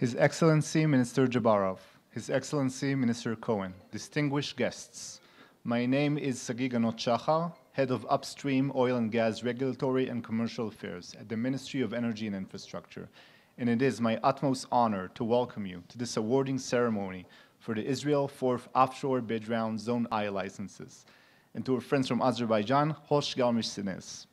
His Excellency Minister Jabbarov, His Excellency Minister Cohen, distinguished guests, my name is Sagi Ganot Shachar, Head of Upstream Oil and Gas Regulatory and Commercial Affairs at the Ministry of Energy and Infrastructure, and it is my utmost honor to welcome you to this awarding ceremony for the Israel 4th Offshore Bid Round Zone I licenses, and to our friends from Azerbaijan, Hosh Galmish Sines.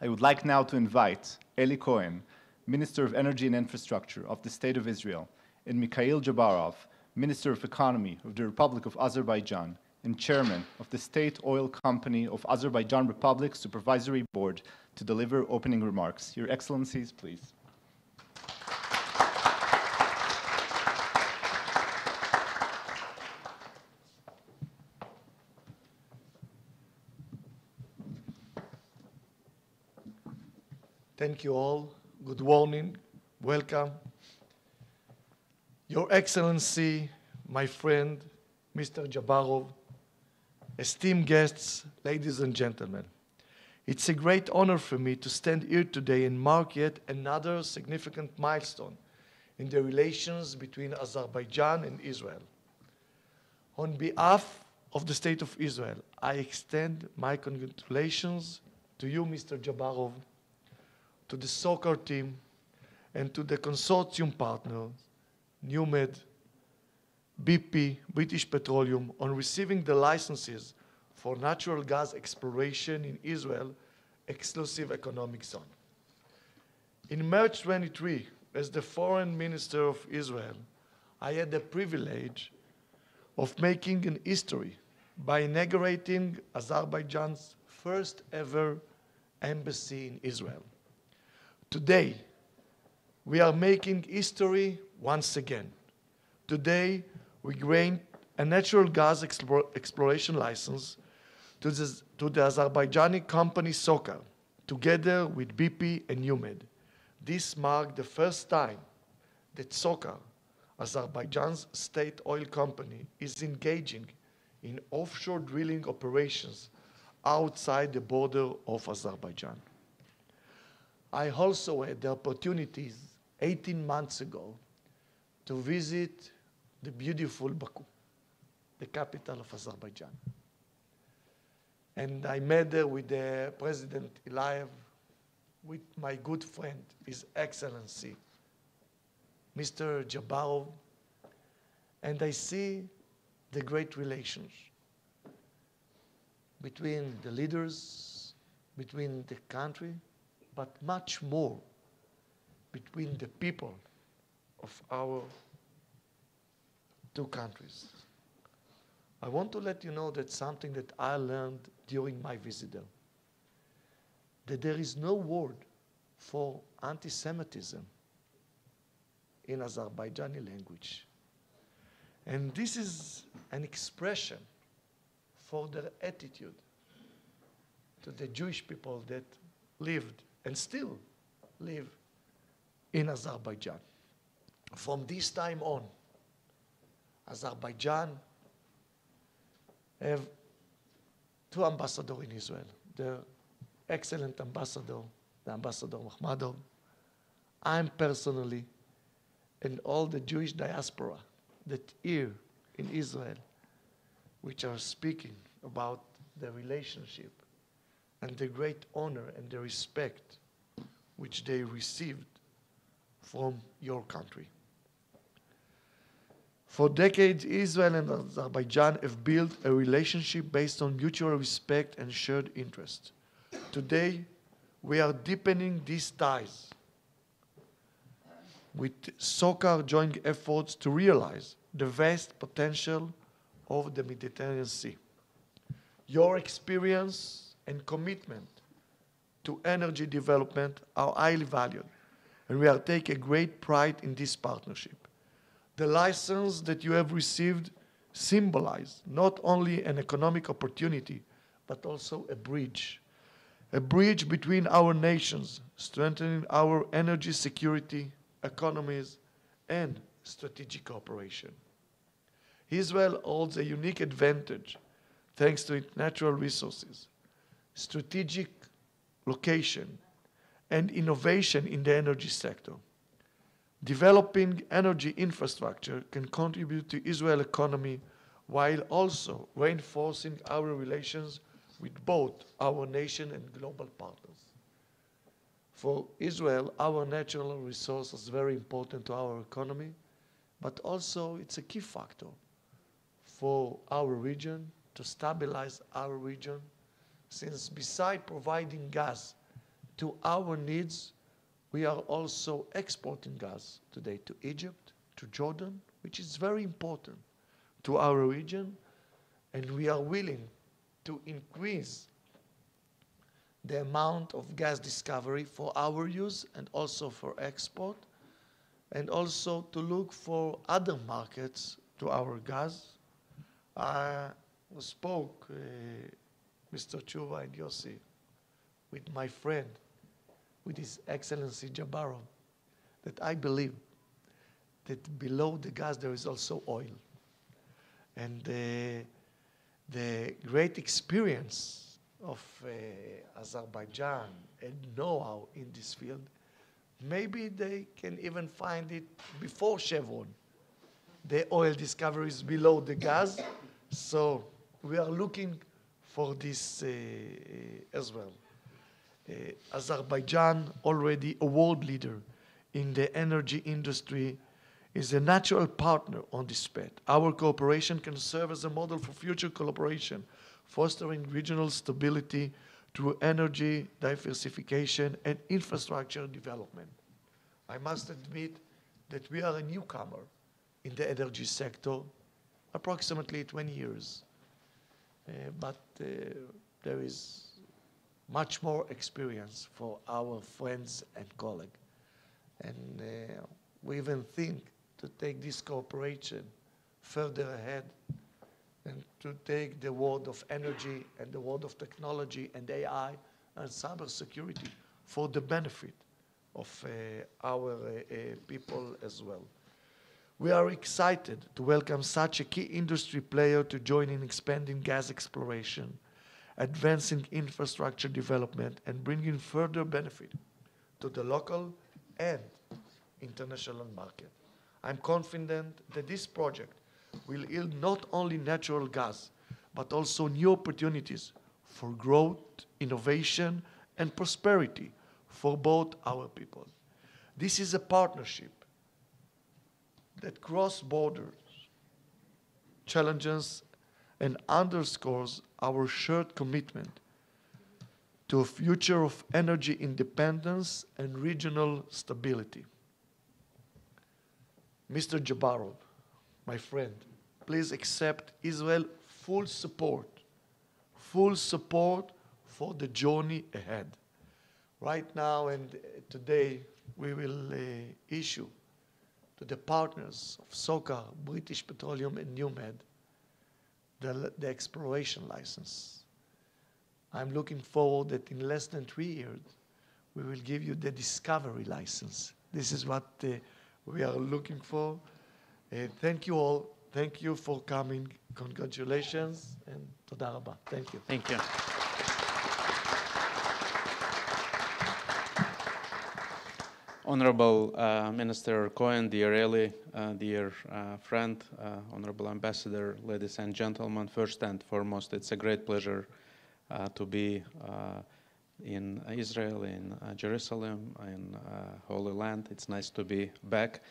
I would like now to invite Eli Cohen, Minister of Energy and Infrastructure of the State of Israel, and Mikhail Jabbarov, Minister of Economy of the Republic of Azerbaijan, and Chairman of the State Oil Company of Azerbaijan Republic Supervisory Board to deliver opening remarks. Your Excellencies, please. Thank you all. Good morning. Welcome. Your Excellency, my friend, Mr. Jabbarov, esteemed guests, ladies and gentlemen, it's a great honor for me to stand here today and mark yet another significant milestone in the relations between Azerbaijan and Israel. On behalf of the State of Israel, I extend my congratulations to you, Mr. Jabbarov, to the soccer team, and to the consortium partners, NewMed, BP, British Petroleum, on receiving the licenses for natural gas exploration in Israel exclusive economic zone. In March 23, as the Foreign Minister of Israel, I had the privilege of making an history by inaugurating Azerbaijan's first ever embassy in Israel. Today, we are making history once again. Today, we grant a natural gas exploration license to the Azerbaijani company Socar, together with BP and NewMed. This marked the first time that Socar, Azerbaijan's state oil company, is engaging in offshore drilling operations outside the border of Azerbaijan. I also had the opportunities 18 months ago to visit the beautiful Baku, the capital of Azerbaijan. And I met there with the President Aliyev, with my good friend, His Excellency, Mr. Jabbarov, and I see the great relations between the leaders, between the country, but much more between the people of our two countries. I want to let you know that something that I learned during my visit there, that there is no word for anti-Semitism in Azerbaijani language. And this is an expression for their attitude to the Jewish people that lived and still live in Azerbaijan. From this time on, Azerbaijan have two ambassadors in Israel. The excellent ambassador, the Ambassador Mahmadov, I'm personally, and all the Jewish diaspora that here in Israel, which are speaking about the relationship and the great honor and the respect which they received from your country. For decades, Israel and Azerbaijan have built a relationship based on mutual respect and shared interest. Today, we are deepening these ties with Socar joint efforts to realize the vast potential of the Mediterranean Sea. Your experience and commitment to energy development are highly valued, and we are taking great pride in this partnership. The license that you have received symbolizes not only an economic opportunity, but also a bridge between our nations, strengthening our energy security, economies, and strategic cooperation. Israel holds a unique advantage thanks to its natural resources, strategic location, and innovation in the energy sector. Developing energy infrastructure can contribute to Israel's economy while also reinforcing our relations with both our nation and global partners. For Israel, our natural resource is very important to our economy, but also it's a key factor for our region, to stabilize our region, since beside providing gas to our needs, we are also exporting gas today to Egypt, to Jordan, which is very important to our region, and we are willing to increase the amount of gas discovery for our use and also for export, and also to look for other markets to our gas. I spoke, Mr. Tshuva and Yossi, with my friend, with His Excellency G'Barov, that I believe that below the gas there is also oil. And the great experience of Azerbaijan and know-how in this field, maybe they can even find it before Chevron. The oil discoveries below the gas, so we are looking for this as well. Azerbaijan, already a world leader in the energy industry, is a natural partner on this path. Our cooperation can serve as a model for future collaboration, fostering regional stability through energy diversification and infrastructure development. I must admit that we are a newcomer in the energy sector, approximately 20 years. But there is much more experience for our friends and colleagues. And we even think to take this cooperation further ahead and to take the world of energy and the world of technology and AI and cybersecurity for the benefit of our people as well. We are excited to welcome such a key industry player to join in expanding gas exploration, advancing infrastructure development, and bringing further benefit to the local and international market. I'm confident that this project will yield not only natural gas, but also new opportunities for growth, innovation, and prosperity for both our people. This is a partnership that crosses borders, challenges, and underscores our shared commitment to a future of energy independence and regional stability. Mr. G'Barov, my friend, please accept Israel's full support for the journey ahead. Right now and today, we will issue to the partners of SOCAR, British Petroleum, and NewMed the exploration license. I'm looking forward that in less than 3 years, we will give you the discovery license. This is what we are looking for. Thank you all. Thank you for coming. Congratulations and toda rabba. Thank you. Thank you. Honorable Minister Cohen, dear Eli, dear friend, Honorable Ambassador, ladies and gentlemen, first and foremost, it's a great pleasure to be in Israel, in Jerusalem, in Holy Land. It's nice to be back.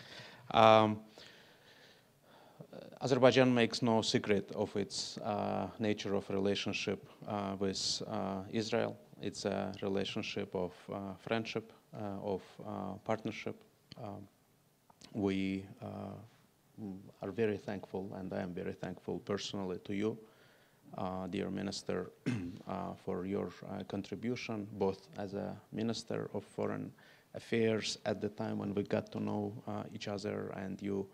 Azerbaijan makes no secret of its nature of relationship with Israel. It's a relationship of friendship, of partnership. We are very thankful, and I am very thankful personally to you, dear Minister, for your contribution, both as a Minister of Foreign Affairs at the time when we got to know each other, and you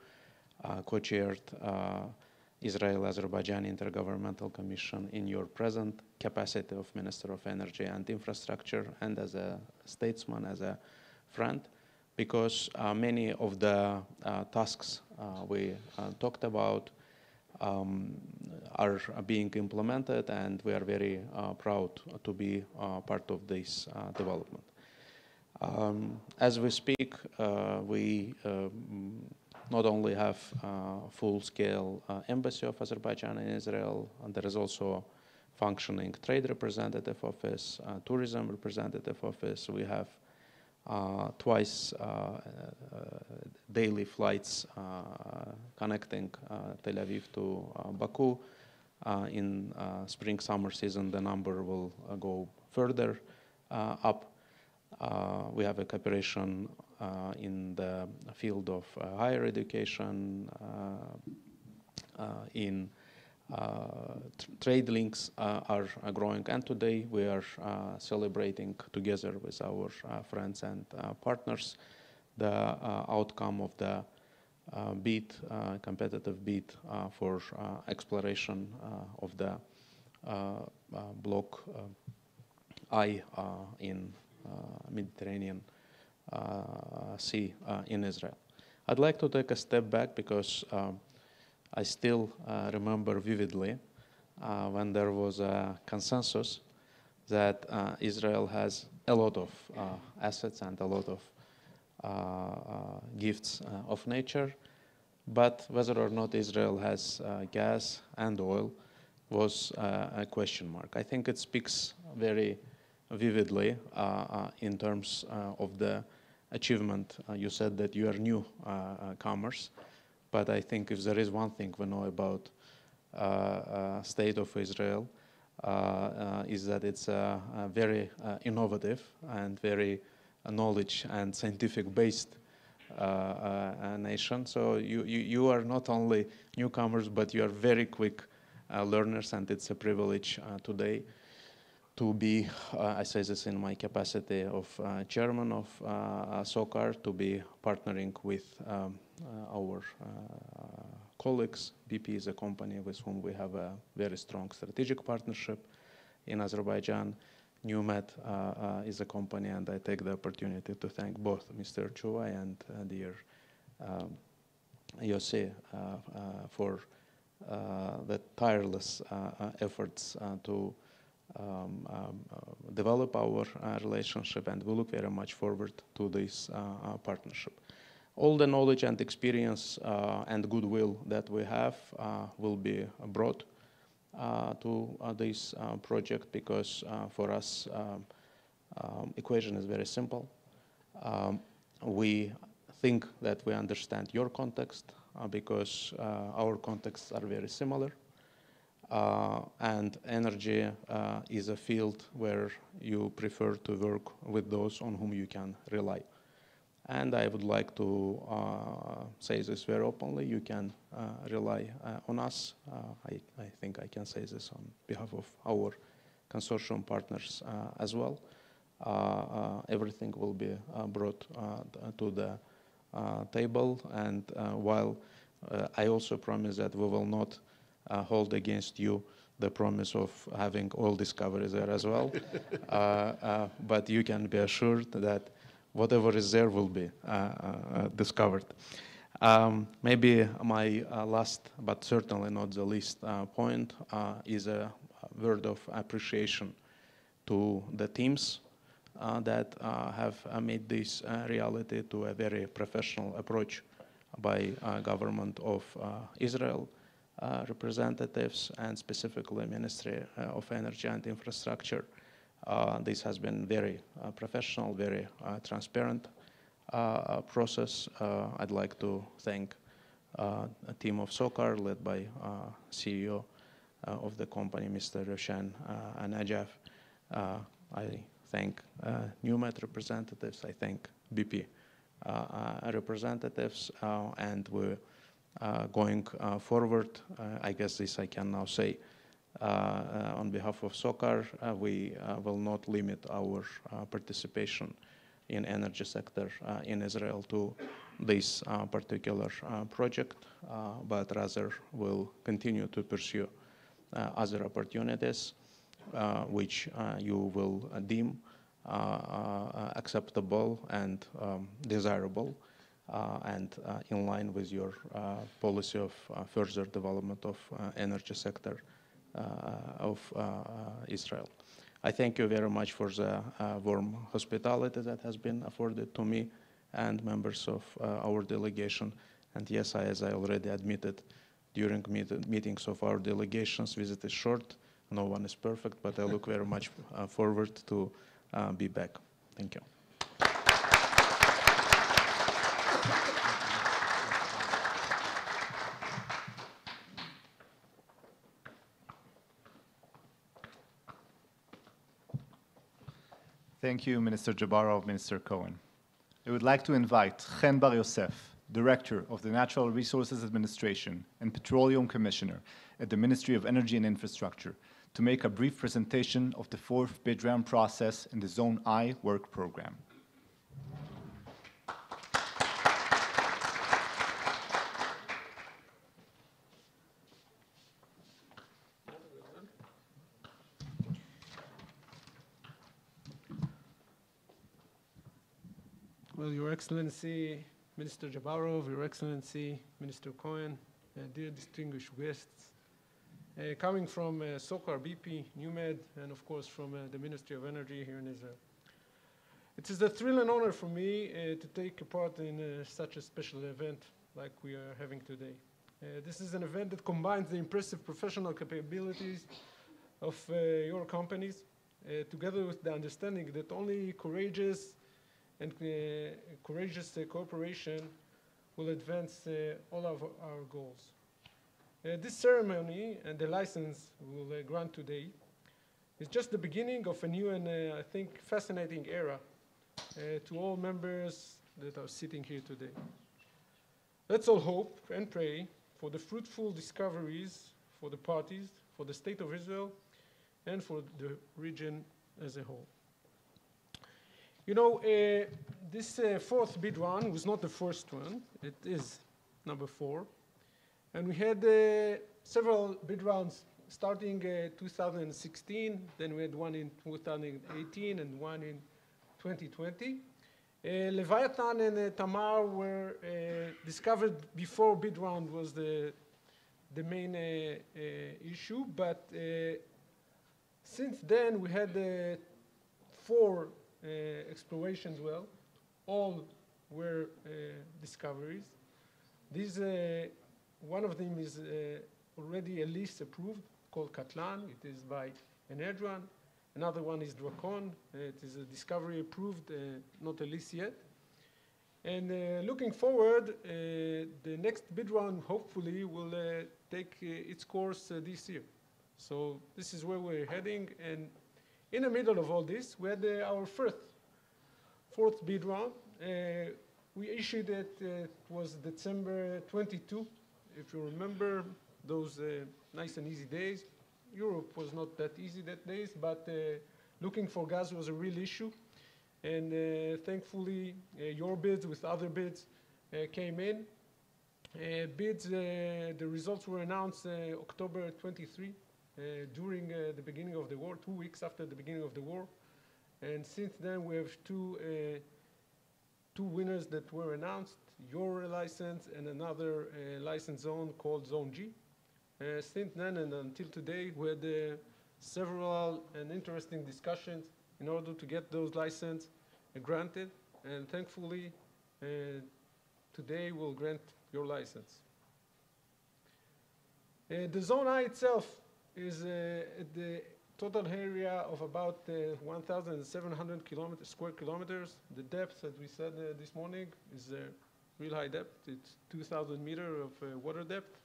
co-chaired Israel-Azerbaijan Intergovernmental Commission in your present capacity of Minister of Energy and Infrastructure, and as a statesman, as a friend, because many of the tasks we talked about are being implemented, and we are very proud to be part of this development. As we speak, we not only have full-scale embassy of Azerbaijan in Israel, and there is also functioning trade representative office, tourism representative office. We have twice daily flights connecting Tel Aviv to Baku. In spring-summer season, the number will go further up. We have a cooperation in the field of higher education, in trade links are growing, and today we are celebrating together with our friends and partners the outcome of the competitive bid for exploration of the Block I in Mediterranean Sea in Israel. I'd like to take a step back because I still remember vividly when there was a consensus that Israel has a lot of assets and a lot of gifts of nature, but whether or not Israel has gas and oil was a question mark. I think it speaks very vividly in terms of the achievement. You said that you are newcomers, but I think if there is one thing we know about state of Israel is that it's a very innovative and very knowledge and scientific based nation. So you are not only newcomers, but you are very quick learners, and it's a privilege today to be, I say this in my capacity of chairman of SOCAR, to be partnering with our colleagues. BP is a company with whom we have a very strong strategic partnership in Azerbaijan. NewMed is a company, and I take the opportunity to thank both Mr. Chuvai and dear Yossi for the tireless efforts to develop our relationship, and we look very much forward to this partnership. All the knowledge and experience and goodwill that we have will be brought to this project, because for us equation is very simple. We think that we understand your context because our contexts are very similar. And energy is a field where you prefer to work with those on whom you can rely. And I would like to say this very openly. You can rely on us. I think I can say this on behalf of our consortium partners as well. Everything will be brought to the table. And while I also promise that we will not hold against you the promise of having oil discoveries there as well. But you can be assured that whatever is there will be discovered. Maybe my last, but certainly not the least point is a word of appreciation to the teams that have made this reality, to a very professional approach by government of Israel, representatives, and specifically Ministry of Energy and Infrastructure. This has been very professional, very transparent process. I'd like to thank a team of SOCAR led by CEO of the company, Mr. Roshan Najaf. I thank NewMed representatives. I thank BP representatives, and we're going forward. I guess this I can now say. On behalf of SOCAR, we will not limit our participation in energy sector in Israel to this particular project, but rather will continue to pursue other opportunities which you will deem acceptable and desirable and in line with your policy of further development of energy sector of Israel. I thank you very much for the warm hospitality that has been afforded to me and members of our delegation. And yes, as I already admitted, during meetings of our delegations, visit is short. No one is perfect, but I look very much forward to be back. Thank you. Thank you, Minister Jabbarov, Minister Cohen. I would like to invite Bar-Yosef, Director of the Natural Resources Administration and Petroleum Commissioner at the Ministry of Energy and Infrastructure, to make a brief presentation of the fourth bid round process in the Zone I work program. Well, Your Excellency, Minister Jabbarov, Your Excellency, Minister Cohen, dear distinguished guests, coming from SOCAR, BP, NewMed, and of course from the Ministry of Energy here in Israel. It is a thrill and honor for me to take part in such a special event like we are having today. This is an event that combines the impressive professional capabilities of your companies together with the understanding that only courageous and courageous cooperation will advance all of our goals. This ceremony and the license we'll grant today is just the beginning of a new and I think fascinating era to all members that are sitting here today. Let's all hope and pray for the fruitful discoveries for the parties, for the State of Israel, and for the region as a whole. You know, this fourth bid round was not the first one. It is number 4. And we had several bid rounds starting 2016. Then we had one in 2018 and one in 2020. Leviathan and Tamar were discovered before bid round was the main issue. But since then, we had 4 explorations well. All were discoveries. These, one of them is already a lease approved called Katlan. It is by Energia. Another one is Drakon. It is a discovery approved, not a lease yet. And looking forward, the next bid round hopefully will take its course this year. So this is where we're heading. And in the middle of all this, we had our fourth bid round. We issued it, it was December 22, if you remember, those nice and easy days. Europe was not that easy that days, but looking for gas was a real issue. And thankfully, your bids with other bids came in. The results were announced October 23. During the beginning of the war, 2 weeks after the beginning of the war. And since then, we have two winners that were announced, your license and another license zone called Zone G. Since then and until today, we had several and interesting discussions in order to get those licenses granted. And thankfully, today we'll grant your license. The Zone I itself is the total area of about 1,700 square kilometers. The depth, as we said this morning, is a real high depth. It's 2,000 meters of water depth.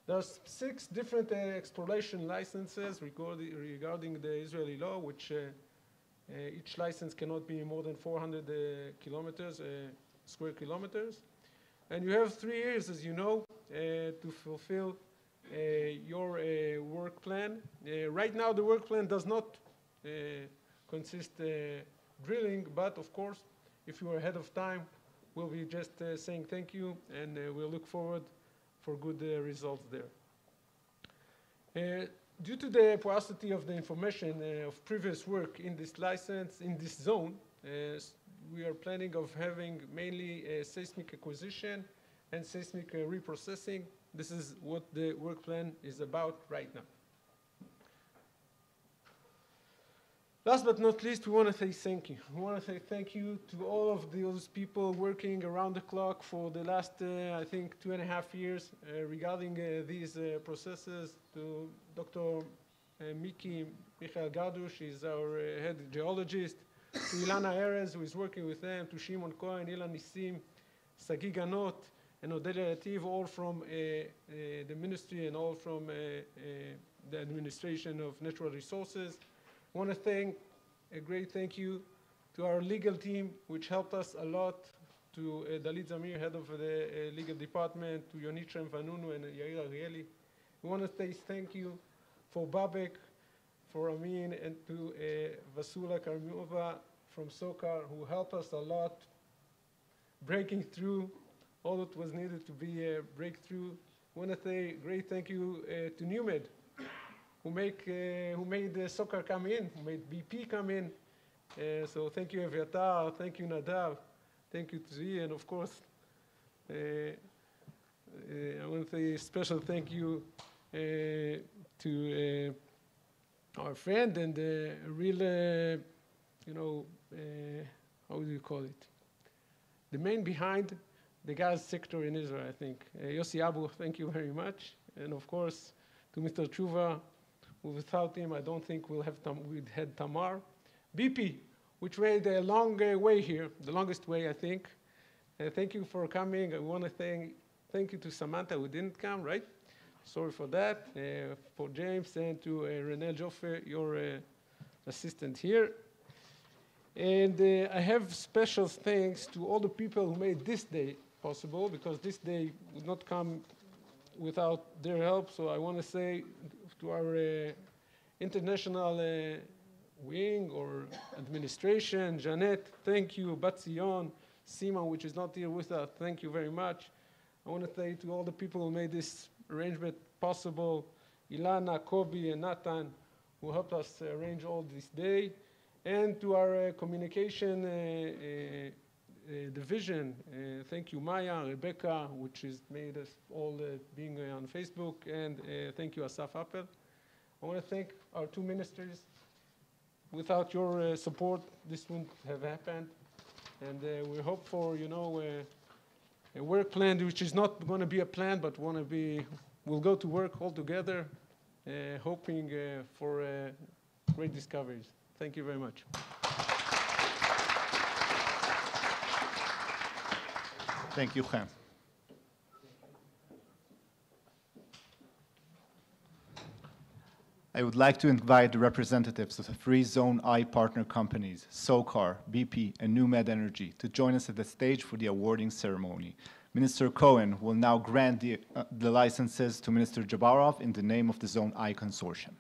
There's 6 different exploration licenses regarding the Israeli law, which each license cannot be more than 400 square kilometers. And you have 3 years, as you know, to fulfill your work plan. Right now, the work plan does not consist drilling, but of course, if you are ahead of time, we'll be just saying thank you, and we'll look forward for good results there. Due to the porosity of the information of previous work in this license, in this zone, we are planning of having mainly seismic acquisition and seismic reprocessing. This is what the work plan is about right now. Last but not least, we want to say thank you. We want to say thank you to all of those people working around the clock for the last, I think, 2.5 years regarding these processes. To Dr. Michael Gardush, he's our head geologist. To Ilana Erez, who is working with them. To Shimon Cohen, Ilan Nissim, Sagi Ganot, and Odelia Lativ, all from the ministry and all from the administration of natural resources. I want to thank a great thank you to our legal team, which helped us a lot, to Dalit Zamir, head of the legal department, to Yonit Vanunu and Yair Arieli. We want to say thank you for Babek, for Amin, and to Vasula Karmiova from SOCAR, who helped us a lot breaking through all that was needed to be a breakthrough. I want to say a great thank you to NewMed, who made SOCAR come in, who made BP come in. So thank you, Eviatar, thank you, Nadav, thank you, Tzvi, and of course, I want to say a special thank you to our friend and a real, how do you call it? The man behind the gas sector in Israel, I think. Yossi Abu, thank you very much. And of course, to Mr. Tshuva, without him, I don't think we'd had Tamar. BP, which made a long way here, the longest way, I think. Thank you for coming. I want to thank you to Samantha, who didn't come, right? Sorry for that. For James and to Renel Joffe, your assistant here. And I have special thanks to all the people who made this day possible, because this day would not come without their help. So I want to say to our international wing or administration, Jeanette, thank you. Batzion, Sima, which is not here with us, thank you very much. I want to say to all the people who made this arrangement possible, Ilana, Kobe, and Nathan, who helped us arrange all this day. And to our communication division, thank you, Maya, Rebecca, which has made us all being on Facebook, and thank you, Asaf Appel. I want to thank our two ministers. Without your support, this wouldn't have happened. And we hope for, a work plan, which is not going to be a plan, but we'll go to work all together, hoping for great discoveries. Thank you very much. Thank you, Chaim. I would like to invite the representatives of the three Zone I partner companies, SOCAR, BP, and NewMed Energy, to join us at the stage for the awarding ceremony. Minister Cohen will now grant the licenses to Minister G'Barov in the name of the Zone I Consortium.